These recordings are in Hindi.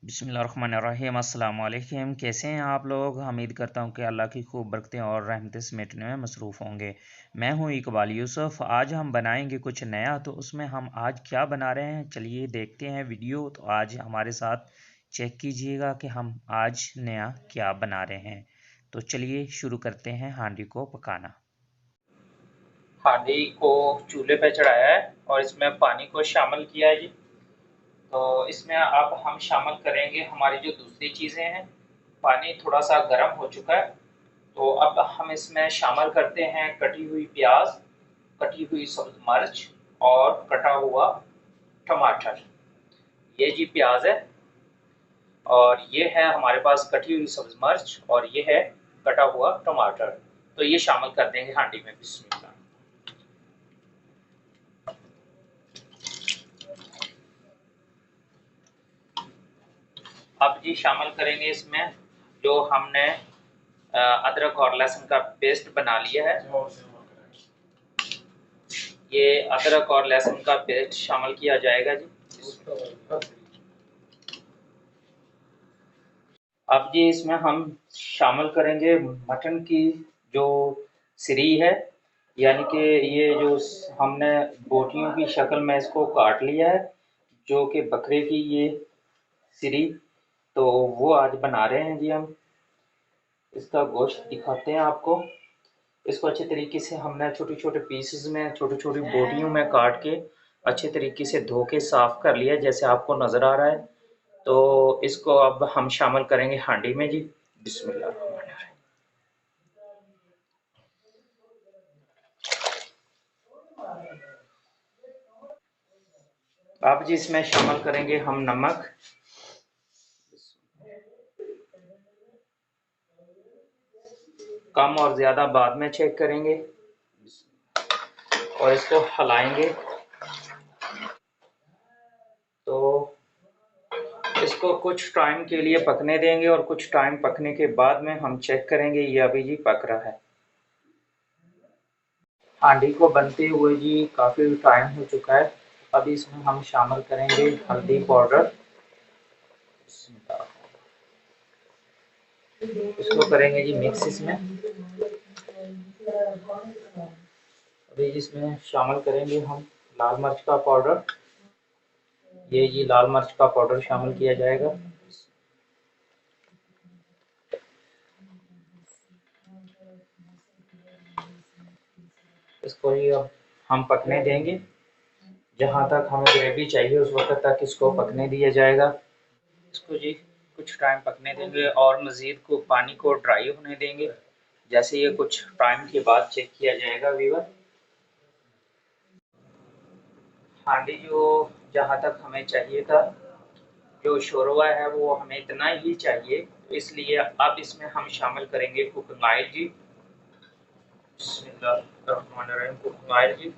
बिस्मिल्लाहिर्रहमानिर्रहीम अस्सलाम वालेकुम। कैसे हैं आप लोग? उम्मीद करता हूं कि अल्लाह की खूब बरकतें और रहमतें समेटने में मसरूफ़ होंगे। मैं हूं इकबाल यूसुफ। आज हम बनाएंगे कुछ नया। तो उसमें हम आज क्या बना रहे हैं, चलिए देखते हैं वीडियो। तो आज हमारे साथ चेक कीजिएगा कि हम आज नया क्या बना रहे हैं। तो चलिए शुरू करते हैं हांडी को पकाना। हांडी को चूल्हे पे चढ़ाया है और इसमें पानी को शामिल किया है जी। तो इसमें अब हम शामिल करेंगे हमारी जो दूसरी चीज़ें हैं। पानी थोड़ा सा गर्म हो चुका है, तो अब हम इसमें शामिल करते हैं कटी हुई प्याज, कटी हुई सब्ज मिर्च और कटा हुआ टमाटर। ये जी प्याज है और ये है हमारे पास कटी हुई सब्ज मिर्च और ये है कटा हुआ टमाटर। तो ये शामिल कर देंगे हांडी में। बिस्मिल्लाह। अब जी शामिल करेंगे इसमें जो हमने अदरक और लहसुन का पेस्ट बना लिया है। ये अदरक और लहसुन का पेस्ट शामिल किया जाएगा जी। अब जी इसमें हम शामिल करेंगे मटन की जो सिरी है, यानी कि ये जो हमने बोटियों की शक्ल में इसको काट लिया है, जो कि बकरे की ये सिरी। तो वो आज बना रहे हैं जी हम। इसका गोश्त दिखाते हैं आपको। इसको अच्छे तरीके से हमने छोटे छोटे पीसेस में, छोटी छोटी बोटियों में काट के अच्छे तरीके से धो के साफ कर लिया, जैसे आपको नज़र आ रहा है। तो इसको अब हम शामिल करेंगे हांडी में जी। बिस्मिल्लाह। अब जी इसमें शामिल करेंगे हम नमक। कम और ज़्यादा बाद में चेक करेंगे और इसको हिलाएंगे। तो इसको कुछ टाइम के लिए पकने देंगे और कुछ टाइम पकने के बाद में हम चेक करेंगे ये अभी जी पक रहा है। हांडी को बनते हुए जी काफ़ी टाइम हो चुका है। अब इसमें हम शामिल करेंगे हल्दी पाउडर। इसको करेंगे जी मिक्स इसमें। अभी इसमें शामिल करेंगे हम लाल मिर्च का पाउडर। ये जी लाल मिर्च का पाउडर शामिल किया जाएगा। इसको ही अब हम पकने देंगे। जहाँ तक हमें ग्रेवी चाहिए उस वक्त तक इसको पकने दिया जाएगा। इसको जी कुछ टाइम पकने देंगे और मज़ीद को पानी को ड्राई होने देंगे। जैसे ये कुछ टाइम के बाद चेक किया जाएगा व्यूअर। हांडी जो जहाँ तक हमें चाहिए था, जो शोरवा है वो हमें इतना ही चाहिए, तो इसलिए अब इसमें हम शामिल करेंगे कुकिंग ऑयल जी। बिस्मिल्लाहिर्रहमानिर्रहीम। कुकिंग ऑयल जी।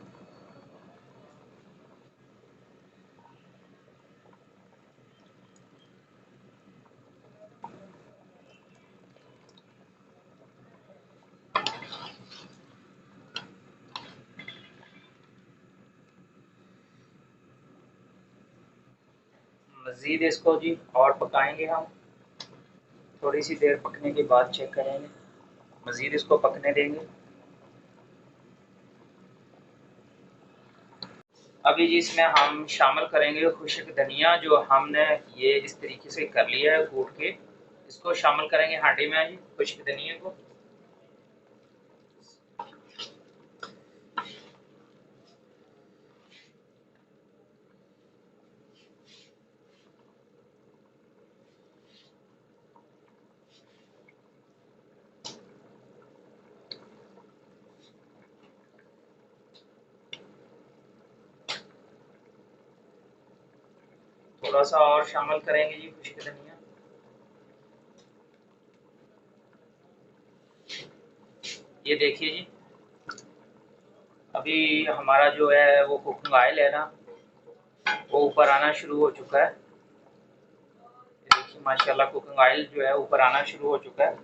मज़ीद इसको जी और पकाएंगे हम। थोड़ी सी देर पकने के बाद चेक करेंगे। मज़ीद इसको पकने देंगे। अभी जी इसमें हम शामिल करेंगे खुश्क धनिया, जो हमने ये इस तरीके से कर लिया है कूट के। इसको शामिल करेंगे हांडी में जी, खुश्क धनिया को। थोड़ा सा और शामिल करेंगे जी खुश्क धनिया। ये देखिए जी, अभी हमारा जो है वो कुकिंग ऑयल है ना, वो ऊपर आना शुरू हो चुका है। देखिए माशाल्लाह कुकिंग ऑयल जो है ऊपर आना शुरू हो चुका है।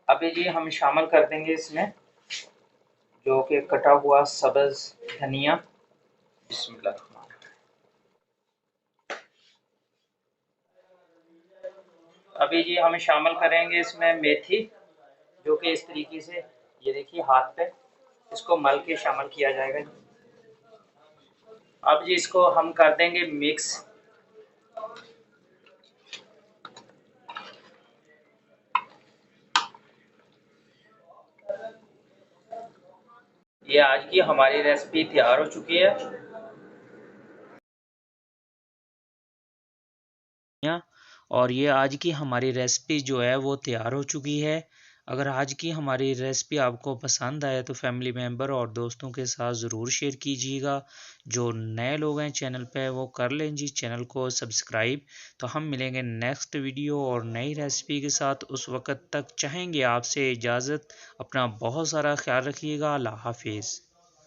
अभी जी हम शामिल कर देंगे इसमें जो कि कटा हुआ सब्ज धनिया। बिस्मिल्लाह। अभी जी हम शामिल करेंगे इसमें मेथी, जो कि इस तरीके से ये देखिए हाथ पे इसको मल के शामिल किया जाएगा। अब जी इसको हम कर देंगे मिक्स। ये आज की हमारी रेसिपी तैयार हो चुकी है। और ये आज की हमारी रेसिपी जो है वो तैयार हो चुकी है। अगर आज की हमारी रेसिपी आपको पसंद आए तो फैमिली मेम्बर और दोस्तों के साथ ज़रूर शेयर कीजिएगा। जो नए लोग हैं चैनल पे वो कर लें जी चैनल को सब्सक्राइब। तो हम मिलेंगे नेक्स्ट वीडियो और नई रेसिपी के साथ। उस वक़्त तक चाहेंगे आपसे इजाज़त। अपना बहुत सारा ख्याल रखिएगा। अल्लाह हाफिज़।